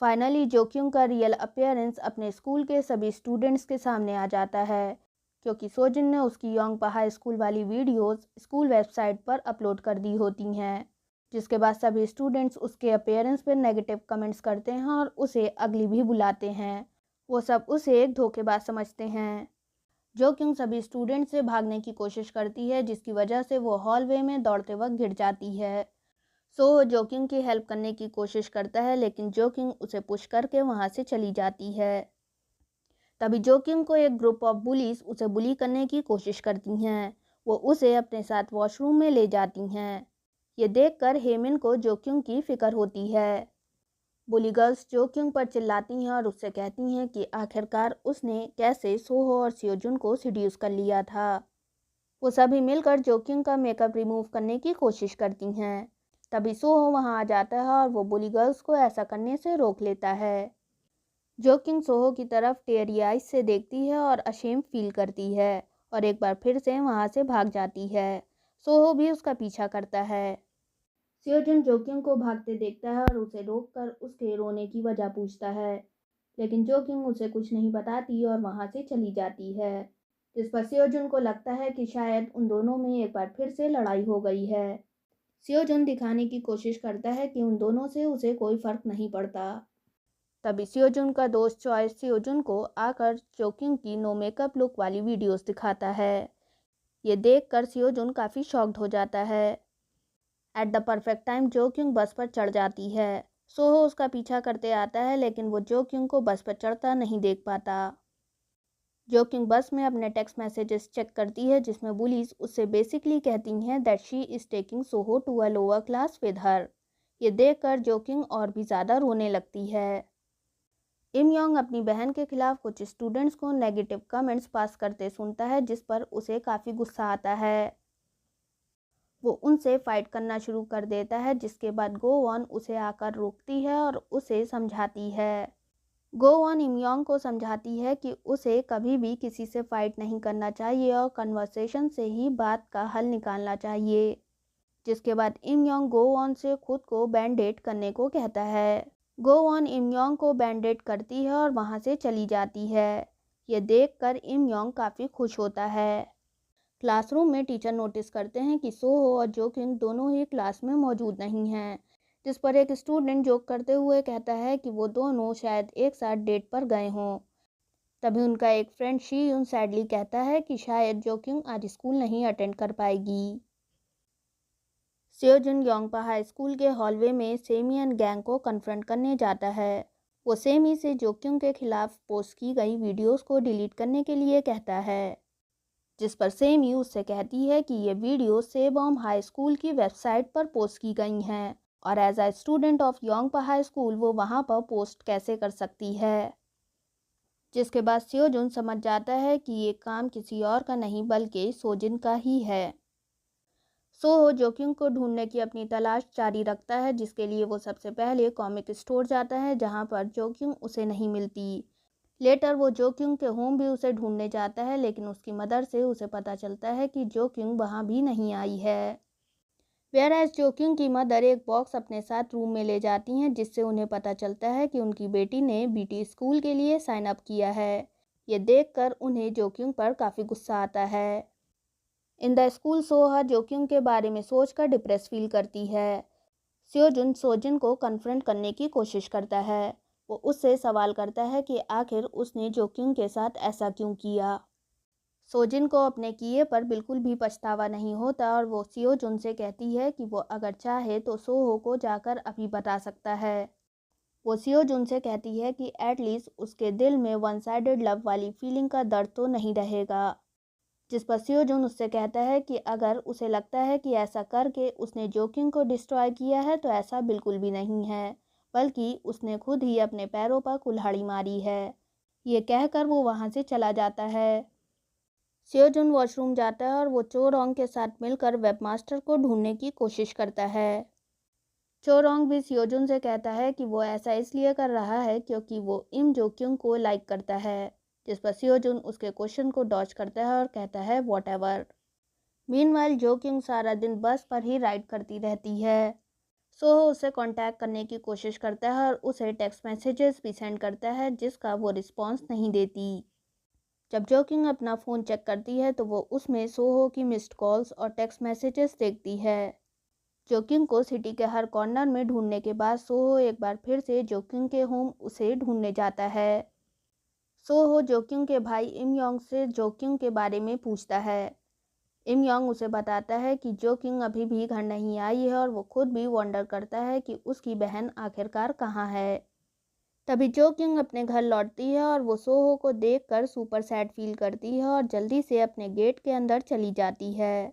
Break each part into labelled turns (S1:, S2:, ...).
S1: Finally जोक्युंग का real appearance अपने school के सभी स्टूडेंट्स के सामने आ जाता है, क्योंकि सोजिन ने उसकी योंगपा हाई स्कूल वाली वीडियोस स्कूल वेबसाइट पर अपलोड कर दी होती हैं, जिसके बाद सभी स्टूडेंट्स उसके अपीयरेंस पर नेगेटिव कमेंट्स करते हैं और उसे अगली भी बुलाते हैं। वो सब उसे एक धोखेबाज समझते हैं। जोक्युंग सभी स्टूडेंट्स से भागने की कोशिश करती है, जिसकी वजह से वो हॉलवे में दौड़ते वक्त गिर जाती है। सो जोक्युंग की हेल्प करने की कोशिश करता है, लेकिन जोक्युंग उसे पुश करके वहां से चली जाती है। तभी जोक्युंग को एक ग्रुप ऑफ बुलीज उसे बुली करने की कोशिश करती हैं। वो उसे अपने साथ वॉशरूम में ले जाती हैं। ये देखकर हेमिन को जोक्युंग की फिक्र होती है। बुली गर्ल्स जोक्युंग पर चिल्लाती हैं और उससे कहती हैं कि आखिरकार उसने कैसे सोहो और सियोजुन को सीड्यूस कर लिया था। वो सभी मिलकर जोक्युंग का मेकअप रिमूव करने की कोशिश करती हैं। तभी सोहो वहां आ जाता है और वो बुली गर्ल्स को ऐसा करने से रोक लेता है। जोक्युंग सोहो की तरफ टेयरी आइज से देखती है और अशेम फील करती है और एक बार फिर से वहां से भाग जाती है। सोहो भी उसका पीछा करता है। सियोजुन जोक्युंग को भागते देखता है और उसे रोककर उसके रोने की वजह पूछता है, लेकिन जोक्युंग उसे कुछ नहीं बताती और वहां से चली जाती है। जिस पर सियोजुन को लगता है कि शायद उन दोनों में एक बार फिर से लड़ाई हो गई है। सियोजुन दिखाने की कोशिश करता है कि उन दोनों से उसे कोई फर्क नहीं पड़ता। तभी सियोजुन का दोस्त चॉइस सियोजुन को आकर जोक्युंग की नो मेकअप लुक वाली वीडियोस दिखाता है। ये देखकर सियोजुन काफ़ी शॉक्ड हो जाता है। एट द परफेक्ट टाइम जोक्युंग बस पर चढ़ जाती है। सोहो उसका पीछा करते आता है, लेकिन वो जोक्युंग को बस पर चढ़ता नहीं देख पाता। जोक्युंग बस में अपने टेक्स्ट मैसेजेस चेक करती है, जिसमें बुलीज उससे बेसिकली कहती हैं that she is taking Soho to a lower class with her. ये देखकर जोक्युंग और भी ज़्यादा रोने लगती है। इम योंग अपनी बहन के खिलाफ कुछ स्टूडेंट्स को नेगेटिव कमेंट्स पास करते सुनता है, जिस पर उसे काफ़ी गुस्सा आता है। वो उनसे फाइट करना शुरू कर देता है, जिसके बाद गो वॉन उसे आकर रोकती है और उसे समझाती है। गो वॉन इम योंग को समझाती है कि उसे कभी भी किसी से फाइट नहीं करना चाहिए और कन्वर्सेशन से ही बात का हल निकालना चाहिए। जिसके बाद इम योंग गो वॉन से खुद को बैंडेड करने को कहता है। गो वॉन इम योंग को बैंडेड करती है और वहां से चली जाती है। ये देखकर इम योंग काफ़ी खुश होता है। क्लासरूम में टीचर नोटिस करते हैं कि सोहो और जोक्युंग दोनों ही क्लास में मौजूद नहीं हैं, जिस पर एक स्टूडेंट जोक करते हुए कहता है कि वो दोनों शायद एक साथ डेट पर गए हों। तभी उनका एक फ्रेंड शी यून सैडली कहता है कि शायद जोक्युंग आज स्कूल नहीं अटेंड कर पाएगी। सियोजुन योंगपा हाई स्कूल के हॉलवे में सेमियन गैंग को कन्फ्रंट करने जाता है। वो सेमी से जोक्युंग के खिलाफ पोस्ट की गई वीडियोस को डिलीट करने के लिए कहता है, जिस पर सेमी उससे कहती है कि ये वीडियो सेबॉम हाई स्कूल की वेबसाइट पर पोस्ट की गई हैं और as a student of Yongpa high school वो वहां पर पोस्ट कैसे कर सकती है। जिसके बाद सियोजुन समझ जाता है कि ये काम किसी और का नहीं बल्कि सोजिन का ही है। सोहो जोक्युंग को ढूंढने की अपनी तलाश जारी रखता है, जिसके लिए वो सबसे पहले कॉमिक स्टोर जाता है, जहां पर जोक्युंग उसे नहीं मिलती। लेटर वो जोक्युंग के होम भी उसे ढूंढने जाता है, लेकिन उसकी मदर से उसे पता चलता है कि जोक्युंग वहां भी नहीं आई है। वेयरएज जोक्युंग की मदर एक बॉक्स अपने साथ रूम में ले जाती हैं, जिससे उन्हें पता चलता है कि उनकी बेटी ने बीटी स्कूल के लिए साइन अप किया है। ये देखकर उन्हें जोक्युंग पर काफ़ी गुस्सा आता है। इन द स्कूल सोहा जोक्युंग के बारे में सोचकर डिप्रेस फील करती है। सियोजुन सोजिन को कन्फ्रंट करने की कोशिश करता है। वो उससे सवाल करता है कि आखिर उसने जोक्युंग के साथ ऐसा क्यों किया। सोजिन को अपने किए पर बिल्कुल भी पछतावा नहीं होता और वो सियोजुन से कहती है कि वो अगर चाहे तो सोहो को जाकर अभी बता सकता है। वो सियोजुन से कहती है कि एटलीस्ट उसके दिल में वन साइडेड लव वाली फीलिंग का दर्द तो नहीं रहेगा। जिस पर सियोजुन उससे कहता है कि अगर उसे लगता है कि ऐसा करके उसने जोक्युंग को डिस्ट्रॉय किया है तो ऐसा बिल्कुल भी नहीं है, बल्कि उसने खुद ही अपने पैरों पर कुल्हाड़ी मारी है। ये कहकर वो वहां से चला जाता है। सियोजुन वॉशरूम जाता है और वो चोरोंग के साथ मिलकर वेबमास्टर को ढूंढने की कोशिश करता है। चोरोंग भी सियोजुन से कहता है कि वो ऐसा इसलिए कर रहा है क्योंकि वो इम जोक्युंग को लाइक करता है, जिस पर सियोजुन उसके क्वेश्चन को डॉज करता है और कहता है व्हाटएवर। मीनवाइल जोक्युंग सारा दिन बस पर ही राइड करती रहती है। सोहो उसे कांटेक्ट करने की कोशिश करता है और उसे टेक्स्ट मैसेजेस भी सेंड करता है, जिसका वो रिस्पॉन्स नहीं देती। जब जोकिंग अपना फ़ोन चेक करती है तो वो उसमें सोहो की मिस्ड कॉल्स और टेक्स्ट मैसेजेस देखती है। जोकिंग को सिटी के हर कॉर्नर में ढूंढने के बाद सोहो एक बार फिर से जोकिंग के होम उसे ढूंढने जाता है। सोहो जोकिंग के भाई इम योंग से जोकिंग के बारे में पूछता है। इम योंग उसे बताता है कि जोकिंग अभी भी घर नहीं आई है और वो खुद भी वंडर करता है कि उसकी बहन आखिरकार कहाँ है। तभी जोकिंग अपने घर लौटती है और वो सोहो को देखकर सुपर सैड फील करती है और जल्दी से अपने गेट के अंदर चली जाती है।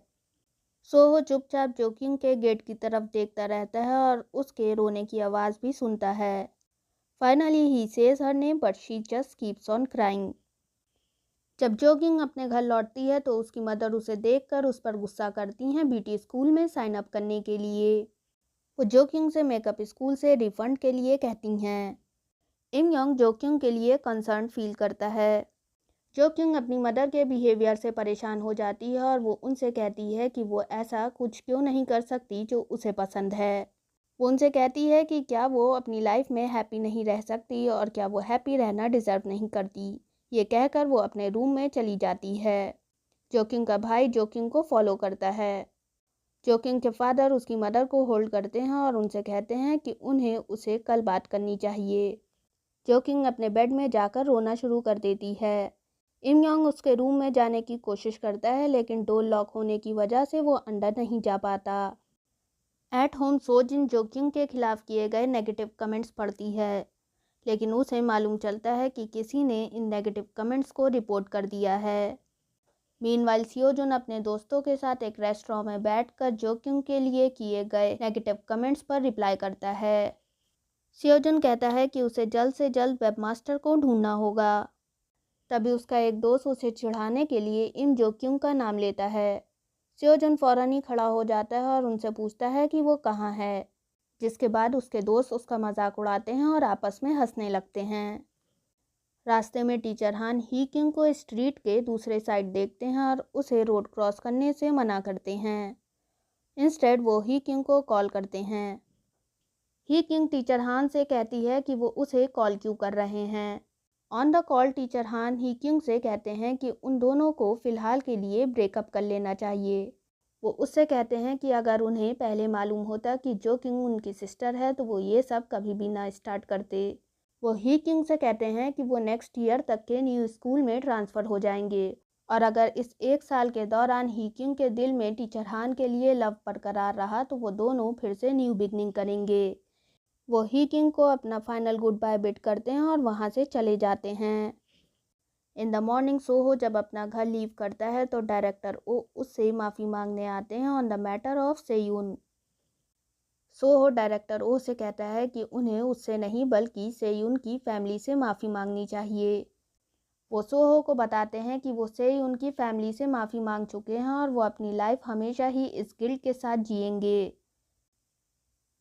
S1: सोहो चुपचाप जोकिंग के गेट की तरफ देखता रहता है और उसके रोने की आवाज़ भी सुनता है। Finally he says her name but she just keeps on crying. जब जोकिंग अपने घर लौटती है तो उसकी मदर उसे देखकर उस पर गुस्सा करती हैं बीटी स्कूल में साइन अप करने के लिए। वो जोकिंग से मेकअप स्कूल से रिफंड के लिए कहती हैं। इम योंग जोकिंग के लिए कंसर्न फील करता है। जोकिंग अपनी मदर के बिहेवियर से परेशान हो जाती है और वो उनसे कहती है कि वो ऐसा कुछ क्यों नहीं कर सकती जो उसे पसंद है। वो उनसे कहती है कि क्या वो अपनी लाइफ में हैप्पी नहीं रह सकती और क्या वो हैप्पी रहना डिज़र्व नहीं करती। ये कहकर वो अपने रूम में चली जाती है। जोकिंग का भाई जोकिंग को फॉलो करता है। जोकिंग के फादर उसकी मदर को होल्ड करते हैं और उनसे कहते हैं कि उन्हें उसे कल बात करनी चाहिए। जोकिंग अपने बेड में जाकर रोना शुरू कर देती है। इम योंग उसके रूम में जाने की कोशिश करता है लेकिन डोर लॉक होने की वजह से वो अंदर नहीं जा पाता। एट होम सोजिन जोकिंग के खिलाफ किए गए नेगेटिव कमेंट्स पढ़ती है, लेकिन उसे मालूम चलता है कि किसी ने इन नेगेटिव कमेंट्स को रिपोर्ट कर दिया है। मीनवाइल सियोजुन अपने दोस्तों के साथ एक रेस्टोरेंट में बैठकर जोकिंग के लिए किए गए नेगेटिव कमेंट्स पर रिप्लाई करता है। सियोजुन कहता है कि उसे जल्द से जल्द वेबमास्टर को ढूंढना होगा। तभी उसका एक दोस्त उसे चिढ़ाने के लिए इम जोक्यूंग का नाम लेता है। सियोजुन फौरन ही खड़ा हो जाता है और उनसे पूछता है कि वो कहाँ है, जिसके बाद उसके दोस्त उसका मजाक उड़ाते हैं और आपस में हंसने लगते हैं। रास्ते में टीचर हान ही किंग को स्ट्रीट के दूसरे साइड देखते हैं और उसे रोड क्रॉस करने से मना करते हैं। इंस्टेड वो ही किंग को कॉल करते हैं। ही किंग टीचर हान से कहती है कि वो उसे कॉल क्यों कर रहे हैं। ऑन द कॉल टीचर हान ही किंग से कहते हैं कि उन दोनों को फ़िलहाल के लिए ब्रेकअप कर लेना चाहिए। वो उससे कहते हैं कि अगर उन्हें पहले मालूम होता कि जो किंग उनकी सिस्टर है तो वो ये सब कभी भी ना स्टार्ट करते। वो ही किंग से कहते हैं कि वो नेक्स्ट ईयर तक के न्यू स्कूल में ट्रांसफ़र हो जाएंगे और अगर इस एक साल के दौरान ही किंग के दिल में टीचर हान के लिए लव बरकरार रहा तो वो दोनों फिर से न्यू बिगनिंग करेंगे। वो ही किंग को अपना फाइनल गुड बाय बिड करते हैं और वहाँ से चले जाते हैं। इन द मॉर्निंग सोहो जब अपना घर लीव करता है तो डायरेक्टर ओ उससे माफ़ी मांगने आते हैं on the matter of Seyun. Soho director Oh से कहता है कि उन्हें उससे नहीं बल्कि सेयून की फैमिली से माफ़ी मांगनी चाहिए। वो सोहो को बताते हैं कि वो सेयून की फैमिली से माफ़ी मांग चुके हैं और वो अपनी लाइफ हमेशा ही इस गिल्ट के साथ जिएंगे।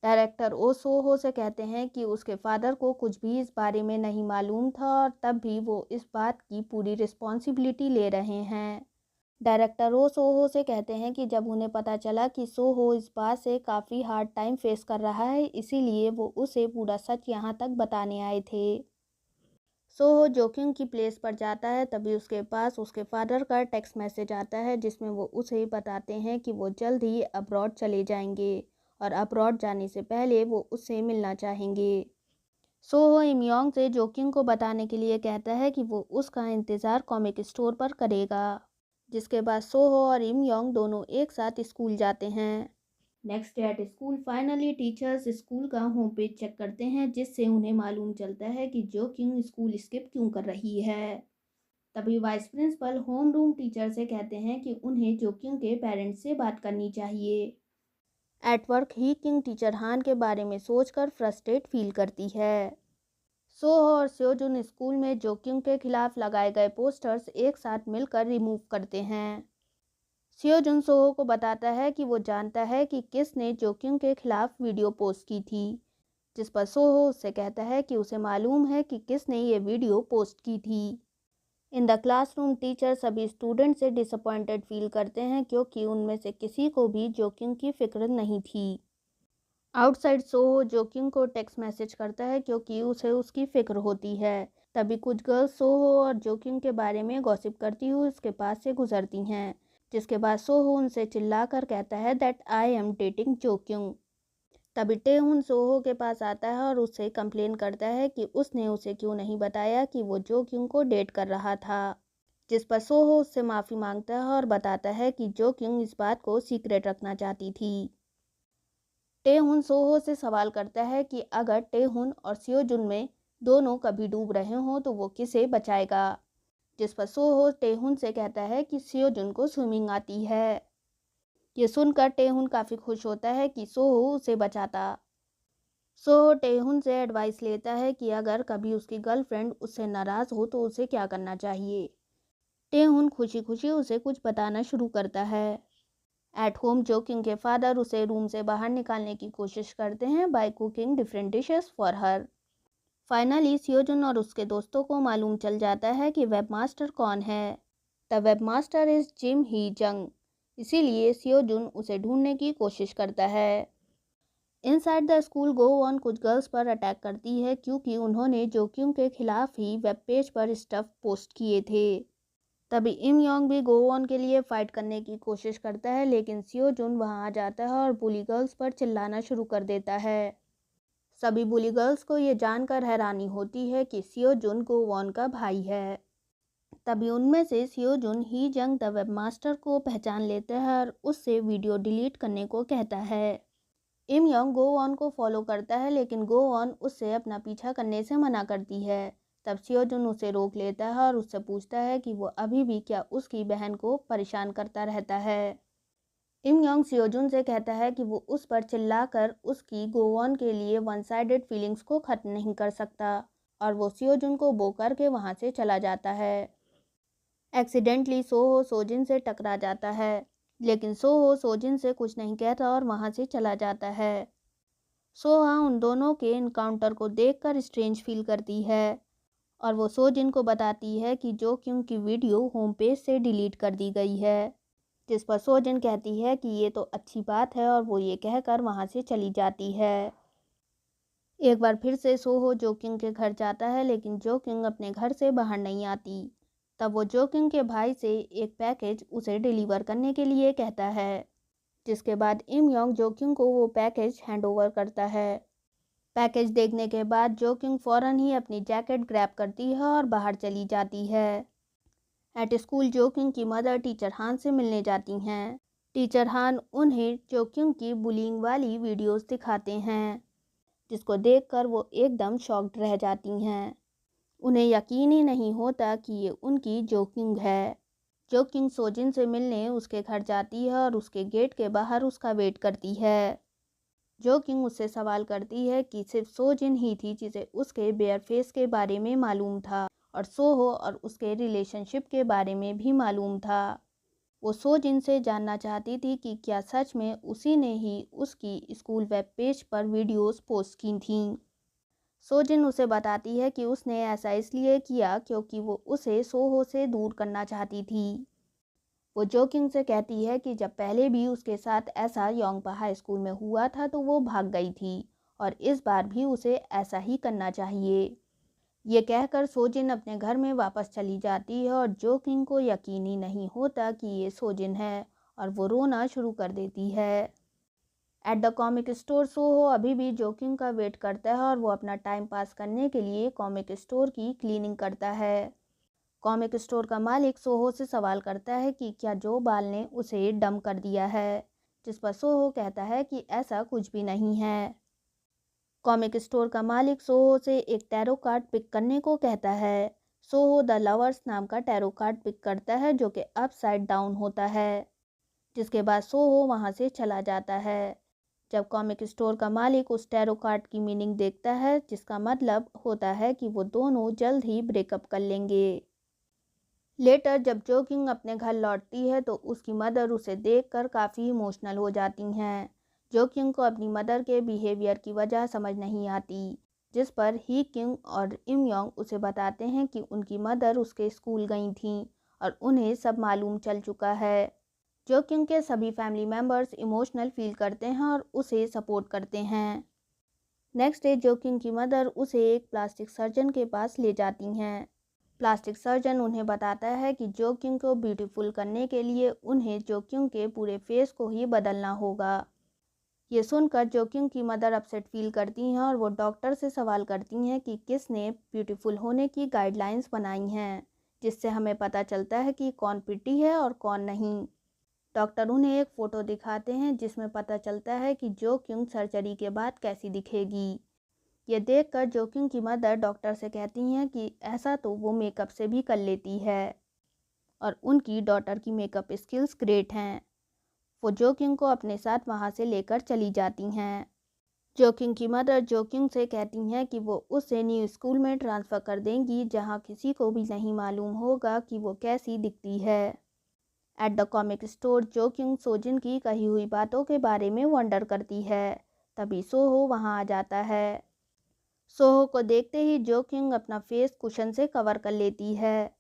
S1: डायरेक्टर ओ सोहो से कहते हैं कि उसके फादर को कुछ भी इस बारे में नहीं मालूम था और तब भी वो इस बात की पूरी रिस्पॉन्सिबिलिटी ले रहे हैं। डायरेक्टर ओ सोहो से कहते हैं कि जब उन्हें पता चला कि सोहो इस बात से काफ़ी हार्ड टाइम फेस कर रहा है, इसीलिए वो उसे पूरा सच यहाँ तक बताने आए थे। सोहो जोकिंग की प्लेस पर जाता है तभी उसके पास उसके फादर का टेक्स्ट मैसेज आता है जिसमें वो उसे बताते हैं कि वो जल्द ही अब्रॉड चले जाएंगे और अब्रॉड जाने से पहले वो उससे मिलना चाहेंगे। सोहो इम योंग से जोकिंग को बताने के लिए कहता है कि वो उसका इंतज़ार कॉमिक स्टोर पर करेगा, जिसके बाद सोहो और इम योंग दोनों एक साथ स्कूल जाते हैं। Next day at school finally teachers school का होम पेज चेक करते हैं जिससे उन्हें मालूम चलता है कि जोकिंग स्कूल स्किप क्यों कर रही है। तभी vice principal home room teacher से कहते हैं कि उन्हें जोकिंग के पेरेंट्स से बात करनी चाहिए। At work he king teacher हान के बारे में सोचकर फ्रस्ट्रेट फील करती है। सोहो और स्योजुन स्कूल में जोकिंग के खिलाफ लगाए गए पोस्टर्स एक साथ मिलकर रिमूव करते हैं। स्योजुन सोहो को बताता है कि वो जानता है कि किसने जोकिंग के खिलाफ वीडियो पोस्ट की थी, जिस पर सोहो उससे कहता है कि उसे मालूम है कि किसने ये वीडियो पोस्ट की थी। इन द क्लासरूम टीचर सभी स्टूडेंट से डिसअपॉइंटेड फील करते हैं क्योंकि उनमें से किसी को भी जोकिंग की फिक्र नहीं थी। आउटसाइड सोहो जो किंग को टेक्स्ट मैसेज करता है क्योंकि उसे उसकी फिक्र होती है। तभी कुछ गर्ल्स सोहो और जो किंग के बारे में गॉसिप करती हुई उसके पास से गुजरती हैं, जिसके बाद सोहो उनसे चिल्लाकर कहता है दैट आई एम डेटिंग जो किंग। तभी टेहुन सोहो के पास आता है और उससे कंप्लेन करता है कि उसने उसे क्यों नहीं बताया कि वो जो किंग को डेट कर रहा था, जिस पर सोहो उससे माफ़ी मांगता है और बताता है कि जो किंग इस बात को सीक्रेट रखना चाहती थी। टेहुन सोहो से सवाल करता है कि अगर टेहुन और सियोजुन में दोनों कभी डूब रहे हों तो वो किसे बचाएगा, जिस पर सोहो टेहुन से कहता है कि सियोजुन को स्विमिंग आती है। ये सुनकर टेहुन काफ़ी खुश होता है कि सोहो उसे बचाता। सोहो टेहुन से एडवाइस लेता है कि अगर कभी उसकी गर्लफ्रेंड उससे नाराज़ हो तो उसे क्या करना चाहिए। टेहुन खुशी खुशी उसे कुछ बताना शुरू करता है। एट होम जो किंग के फादर उसे रूम से बाहर निकालने की कोशिश करते हैं by cooking different dishes for her. Finally Seojun और उसके दोस्तों को मालूम चल जाता है कि वेबमास्टर कौन है। द वेबमास्टर इज जिम ही जंग। इसीलिए सियोजुन उसे ढूंढने की कोशिश करता है। Inside the school go on कुछ गर्ल्स पर अटैक करती है क्योंकि उन्होंने जो किंग के खिलाफ ही वेब पेज पर स्टफ पोस्ट किए थे। तभी इम योंग भी गो ऑन के लिए फाइट करने की कोशिश करता है, लेकिन सियोजुन वहां आ जाता है और बुली गर्ल्स पर चिल्लाना शुरू कर देता है। सभी बुली गर्ल्स को ये जानकर हैरानी होती है कि सियोजुन गो ऑन का भाई है। तभी उनमें से सियोजुन ही जंग द वेबमास्टर को पहचान लेता है और उससे वीडियो डिलीट करने को कहता है। इम योंग गो ऑन को फॉलो करता है, लेकिन गो ऑन उससे अपना पीछा करने से मना करती है। तब सियोजुन उसे रोक लेता है और उससे पूछता है कि वो अभी भी क्या उसकी बहन को परेशान करता रहता है। इम योंग सियोजुन से कहता है कि वो उस पर चिल्लाकर उसकी गो ऑन के लिए वन साइडेड फीलिंग्स को ख़त्म नहीं कर सकता, और वो सियोजुन को बो करके वहाँ से चला जाता है। एक्सीडेंटली सोहो सोजिन से टकरा जाता है, लेकिन सोहो सोजिन से कुछ नहीं कहता और वहाँ से चला जाता है। सोहा उन दोनों के इनकाउंटर को देखकर स्ट्रेंज फील करती है और वो सोजिन को बताती है कि जो किंग की वीडियो होम पेज से डिलीट कर दी गई है, जिस पर सोजिन कहती है कि ये तो अच्छी बात है और वो ये कहकर वहाँ से चली जाती है। एक बार फिर से सोहो जो किंग के घर जाता है, लेकिन जो किंग अपने घर से बाहर नहीं आती। तब वो जो किंग के भाई से एक पैकेज उसे डिलीवर करने के लिए कहता है, जिसके बाद इम योंग जो किंग को वो पैकेज हैंड ओवर करता है। पैकेज देखने के बाद जो किंग फौरन ही अपनी जैकेट ग्रैब करती है और बाहर चली जाती है। एट स्कूल जो किंग की मदर टीचर हान से मिलने जाती हैं। टीचर हान उन्हें जो किंग की बुलिंग वाली वीडियोस दिखाते हैं, जिसको देखकर वो एकदम शॉक्ड रह जाती हैं। उन्हें यकीन ही नहीं होता कि ये उनकी जो किंग है। जो किंग सोजिन से मिलने उसके घर जाती है और उसके गेट के बाहर उसका वेट करती है। जो किंग उससे सवाल करती है कि सिर्फ सोजिन ही थी जिसे उसके बेयर फेस के बारे में मालूम था और सोहो और उसके रिलेशनशिप के बारे में भी मालूम था। वो सोजिन से जानना चाहती थी कि क्या सच में उसी ने ही उसकी स्कूल वेब पेज पर वीडियोस पोस्ट की थीं। सोजिन उसे बताती है कि उसने ऐसा इसलिए किया क्योंकि वो उसे सोहो से दूर करना चाहती थी। वो जो किंग से कहती है कि जब पहले भी उसके साथ ऐसा योंगपा हाई स्कूल में हुआ था तो वो भाग गई थी और इस बार भी उसे ऐसा ही करना चाहिए। ये कहकर सोजिन अपने घर में वापस चली जाती है और जो किंग को यकीन ही नहीं होता कि ये सोजिन है और वो रोना शुरू कर देती है। At the comic store Soho अभी भी जो किंग का वेट करता है और वो अपना टाइम पास करने के लिए कॉमिक स्टोर की क्लीनिंग करता है। कॉमिक स्टोर का मालिक सोहो से सवाल करता है कि क्या जो बाल ने उसे डम कर दिया है, जिस पर सोहो कहता है कि ऐसा कुछ भी नहीं है। कॉमिक स्टोर का मालिक सोहो से एक टैरो कार्ड पिक करने को कहता है। सोहो द लवर्स नाम का टैरो कार्ड पिक करता है जो कि अपसाइड डाउन होता है, जिसके बाद सोहो वहां से चला जाता है। जब कॉमिक स्टोर का मालिक उस टैरो कार्ड की मीनिंग देखता है, जिसका मतलब होता है कि वो दोनों जल्द ही ब्रेकअप कर लेंगे। लेटर जब जो किंग अपने घर लौटती है तो उसकी मदर उसे देखकर काफ़ी इमोशनल हो जाती हैं। जो किंग को अपनी मदर के बिहेवियर की वजह समझ नहीं आती, जिस पर ही किंग और इम योंग उसे बताते हैं कि उनकी मदर उसके स्कूल गई थीं और उन्हें सब मालूम चल चुका है। जो क्योंग के सभी फैमिली मेम्बर्स इमोशनल फील करते हैं और उसे सपोर्ट करते हैं। नेक्स्ट डे जो क्योंग की मदर उसे एक प्लास्टिक सर्जन के पास ले जाती हैं। प्लास्टिक सर्जन उन्हें बताता है कि जो क्योंग को ब्यूटीफुल करने के लिए उन्हें जो क्योंग के पूरे फेस को ही बदलना होगा। ये सुनकर जो क्योंग की मदर अपसेट फील करती हैं और वो डॉक्टर से सवाल करती हैं कि किसने ब्यूटीफुल होने की गाइडलाइंस बनाई हैं, जिससे हमें पता चलता है कि कौन प्रिटी है और कौन नहीं। डॉक्टर उन्हें एक फ़ोटो दिखाते हैं जिसमें पता चलता है कि जो क्योंग सर्जरी के बाद कैसी दिखेगी। ये देखकर जो क्योंग की मदर डॉक्टर से कहती हैं कि ऐसा तो वो मेकअप से भी कर लेती है और उनकी डॉटर की मेकअप स्किल्स ग्रेट हैं। वो जो क्योंग को अपने साथ वहाँ से लेकर चली जाती हैं। जो क्योंग की मदर जो क्योंग से कहती हैं कि वो उसे न्यू स्कूल में ट्रांसफ़र कर देंगी जहाँ किसी को भी नहीं मालूम होगा कि वो कैसी दिखती है। एट द कॉमिक स्टोर जो क्योंग सोजिन की कही हुई बातों के बारे में वंडर करती है। तभी सोहो वहाँ आ जाता है। सोहो को देखते ही जो क्योंग अपना फेस कुशन से कवर कर लेती है।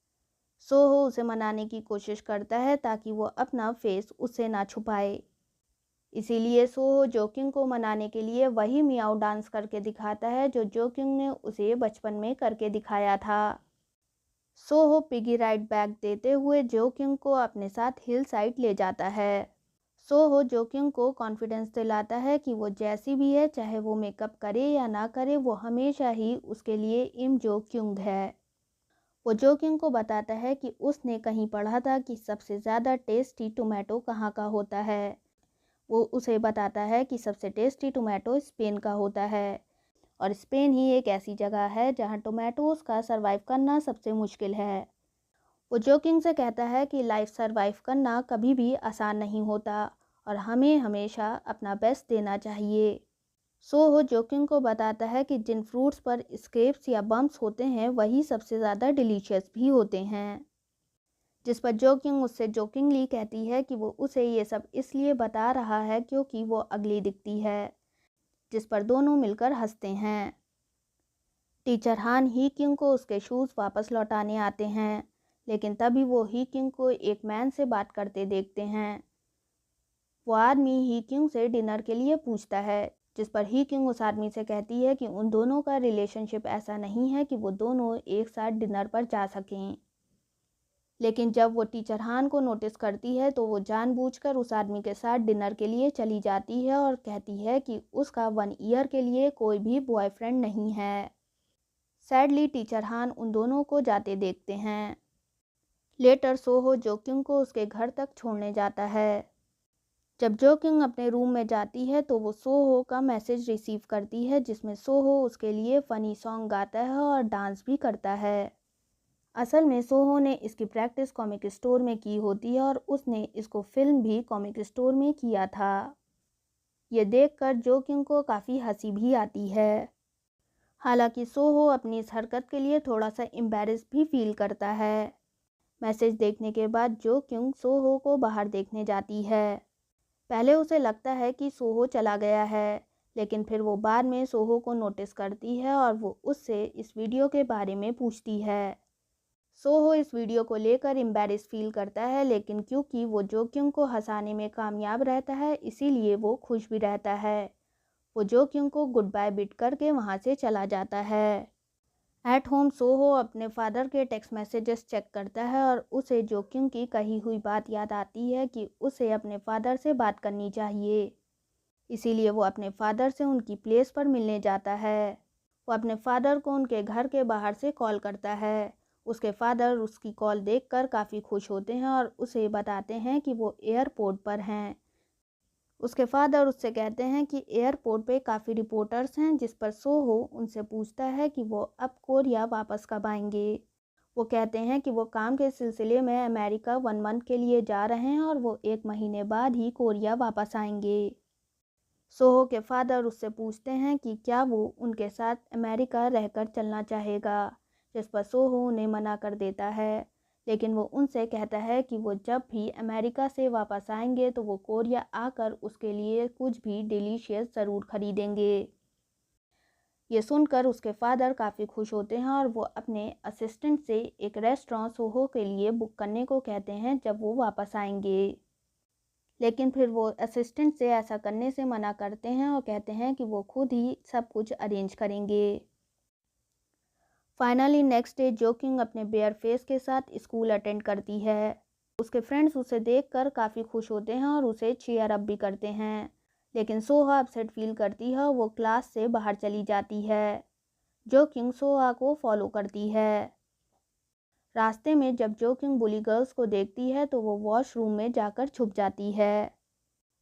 S1: सोहो उसे मनाने की कोशिश करता है ताकि वो अपना फेस उससे ना छुपाए। इसीलिए सोहो जो क्योंग को मनाने के लिए वही मियाओ डांस करके दिखाता है जो क्योंग ने उसे बचपन में करके दिखाया था। सोहो पिगी राइड बैग देते हुए जो क्योंग को अपने साथ हिल साइड ले जाता है। सोहो जो क्योंग को कॉन्फिडेंस दिलाता है कि वो जैसी भी है, चाहे वो मेकअप करे या ना करे, वो हमेशा ही उसके लिए इम जो क्योंग है। वो जो क्योंग को बताता है कि उसने कहीं पढ़ा था कि सबसे ज़्यादा टेस्टी टोमेटो कहाँ का होता है। वो उसे बताता है कि सबसे टेस्टी टोमेटो स्पेन का होता है और स्पेन ही एक ऐसी जगह है जहाँ टोमेटोज़ का सर्वाइव करना सबसे मुश्किल है। वो जो क्योंग से कहता है कि लाइफ सर्वाइव करना कभी भी आसान नहीं होता और हमें हमेशा अपना बेस्ट देना चाहिए। सोहो जो क्योंग को बताता है कि जिन फ्रूट्स पर स्केप्स या बम्प्स होते हैं वही सबसे ज़्यादा डिलीशियस भी होते हैं। जिस पर जो क्योंग उससे जोकिंगली कहती है कि वो उसे ये सब इसलिए बता रहा है क्योंकि वो अगली दिखती है, जिस पर दोनों मिलकर हंसते हैं। टीचर हान ही क्योंग को उसके शूज़ वापस लौटाने आते हैं, लेकिन तभी वो ही क्योंग को एक मैन से बात करते देखते हैं। वो आदमी ही क्योंग से डिनर के लिए पूछता है, जिस पर ही क्योंग उस आदमी से कहती है कि उन दोनों का रिलेशनशिप ऐसा नहीं है कि वो दोनों एक साथ डिनर पर जा सकें। लेकिन जब वो टीचर हान को नोटिस करती है तो वो जानबूझकर उस आदमी के साथ डिनर के लिए चली जाती है और कहती है कि उसका 1 ईयर के लिए कोई भी बॉयफ्रेंड नहीं है। सैडली टीचर हान उन दोनों को जाते देखते हैं। लेटर सोहो जो क्योंग को उसके घर तक छोड़ने जाता है। जब जो क्योंग अपने रूम में जाती है तो वो सोहो का मैसेज रिसीव करती है जिसमें सोहो उसके लिए फ़नी सॉन्ग गाता है और डांस भी करता है। असल में सोहो ने इसकी प्रैक्टिस कॉमिक स्टोर में की होती है और उसने इसको फिल्म भी कॉमिक स्टोर में किया था। ये देखकर जो क्योंग को काफ़ी हंसी भी आती है। हालांकि सोहो अपनी इस हरकत के लिए थोड़ा सा एम्बैरेस भी फील करता है। मैसेज देखने के बाद जो क्योंग सोहो को बाहर देखने जाती है। पहले उसे लगता है कि सोहो चला गया है, लेकिन फिर वो बाद में सोहो को नोटिस करती है और वो उससे इस वीडियो के बारे में पूछती है। सोहो इस वीडियो को लेकर एम्बैरेस फील करता है, लेकिन क्योंकि वो जो क्योंग को हंसाने में कामयाब रहता है इसीलिए वो खुश भी रहता है। वो जो क्योंग को गुड बाय बिट करके वहाँ से चला जाता है। एट होम सोहो अपने फादर के टेक्स्ट मैसेजेस चेक करता है और उसे जो क्योंग की कही हुई बात याद आती है कि उसे अपने फादर से बात करनी चाहिए। इसीलिए वो अपने फादर से उनकी प्लेस पर मिलने जाता है। वो अपने फादर को उनके घर के बाहर से कॉल करता है। उसके फादर उसकी कॉल देखकर काफ़ी खुश होते हैं और उसे बताते हैं कि वो एयरपोर्ट पर हैं। उसके फादर उससे कहते हैं कि एयरपोर्ट पे काफ़ी रिपोर्टर्स हैं, जिस पर सोहो उनसे पूछता है कि वो अब कोरिया वापस कब आएंगे। वो कहते हैं कि वो काम के सिलसिले में अमेरिका 1 मंथ के लिए जा रहे हैं और वो 1 महीने बाद ही कोरिया वापस आएंगे। सोहो के फादर उससे पूछते हैं कि क्या वो उनके साथ अमेरिका रहकर चलना चाहेगा, जिस पर सोहो उन्हें मना कर देता है। लेकिन वो उनसे कहता है कि वो जब भी अमेरिका से वापस आएंगे तो वो कोरिया आकर उसके लिए कुछ भी डिलीशियस ज़रूर खरीदेंगे। ये सुनकर उसके फादर काफ़ी खुश होते हैं और वो अपने असिस्टेंट से एक रेस्टोरेंट सोहो के लिए बुक करने को कहते हैं जब वो वापस आएंगे। लेकिन फिर वो असिस्टेंट से ऐसा करने से मना करते हैं और कहते हैं कि वो खुद ही सब कुछ अरेंज करेंगे। फाइनली नेक्स्ट डे जो किंग अपने बेयर फेस के साथ स्कूल अटेंड करती है। उसके फ्रेंड्स उसे देखकर काफ़ी खुश होते हैं और उसे चीयर अप भी करते हैं, लेकिन सोहा अपसेट फील करती है, वो क्लास से बाहर चली जाती है। जो किंग सोहा को फॉलो करती है। रास्ते में जब जो किंग बुली गर्ल्स को देखती है तो वो वॉशरूम में जाकर छुप जाती है।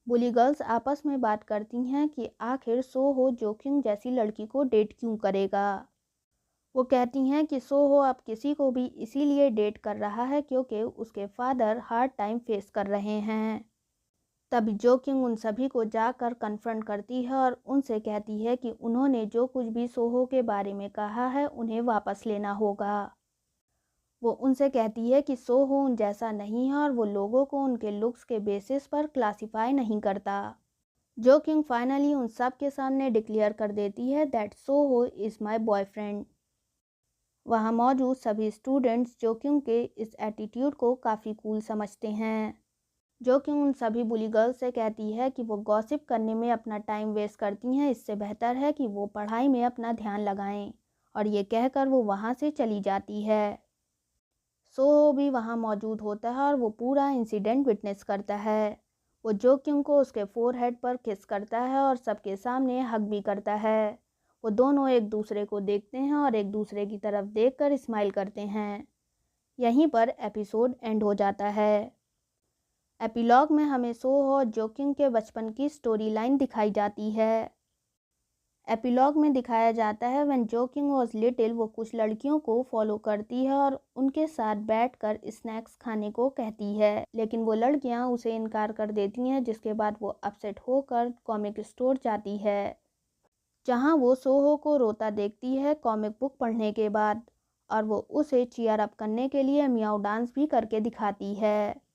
S1: बुली गर्ल्स आपस में बात करती हैं कि आखिर सोहो जो किंग जैसी लड़की को डेट क्यों करेगा। वो कहती हैं कि सोहो अब किसी को भी इसीलिए डेट कर रहा है क्योंकि उसके फादर हार्ड टाइम फेस कर रहे हैं। तभी जो किंग उन सभी को जाकर कन्फ्रंट करती है और उनसे कहती है कि उन्होंने जो कुछ भी सोहो के बारे में कहा है उन्हें वापस लेना होगा। वो उनसे कहती है कि सोहो उन जैसा नहीं है और वो लोगों को उनके लुक्स के बेसिस पर क्लासिफाई नहीं करता। जो किंग फाइनली उन सब के सामने डिक्लेयर कर देती है that Soho is my boyfriend. वहाँ मौजूद सभी स्टूडेंट्स जो किंग के इस एटीट्यूड को काफ़ी कूल समझते हैं। जो किंग उन सभी बुली गर्ल्स से कहती है कि वो गॉसिप करने में अपना टाइम वेस्ट करती हैं, इससे बेहतर है कि वो पढ़ाई में अपना ध्यान लगाएं, और ये कहकर वो वहाँ से चली जाती है। सोहो भी वहाँ मौजूद होता है और वो पूरा इंसिडेंट विटनेस करता है। वो जो किंग को उसके फोरहेड पर किस करता है और सबके सामने हग भी करता है। वो दोनों एक दूसरे को देखते हैं और एक दूसरे की तरफ देखकर स्माइल करते हैं। यहीं पर एपिसोड एंड हो जाता है। एपिलॉग में हमें सोहो और जो किंग के बचपन की स्टोरी लाइन दिखाई जाती है। एपिलॉग में दिखाया जाता है व्हेन जो किंग वॉज लिटिल वो कुछ लड़कियों को फॉलो करती है और उनके साथ बैठकर स्नैक्स खाने को कहती है, लेकिन वो लड़कियां उसे इनकार कर देती हैं, जिसके बाद वो अपसेट होकर कॉमिक स्टोर जाती है, जहां वो सोहो को रोता देखती है कॉमिक बुक पढ़ने के बाद, और वो उसे चीयर अप करने के लिए मियाओ डांस भी करके दिखाती है।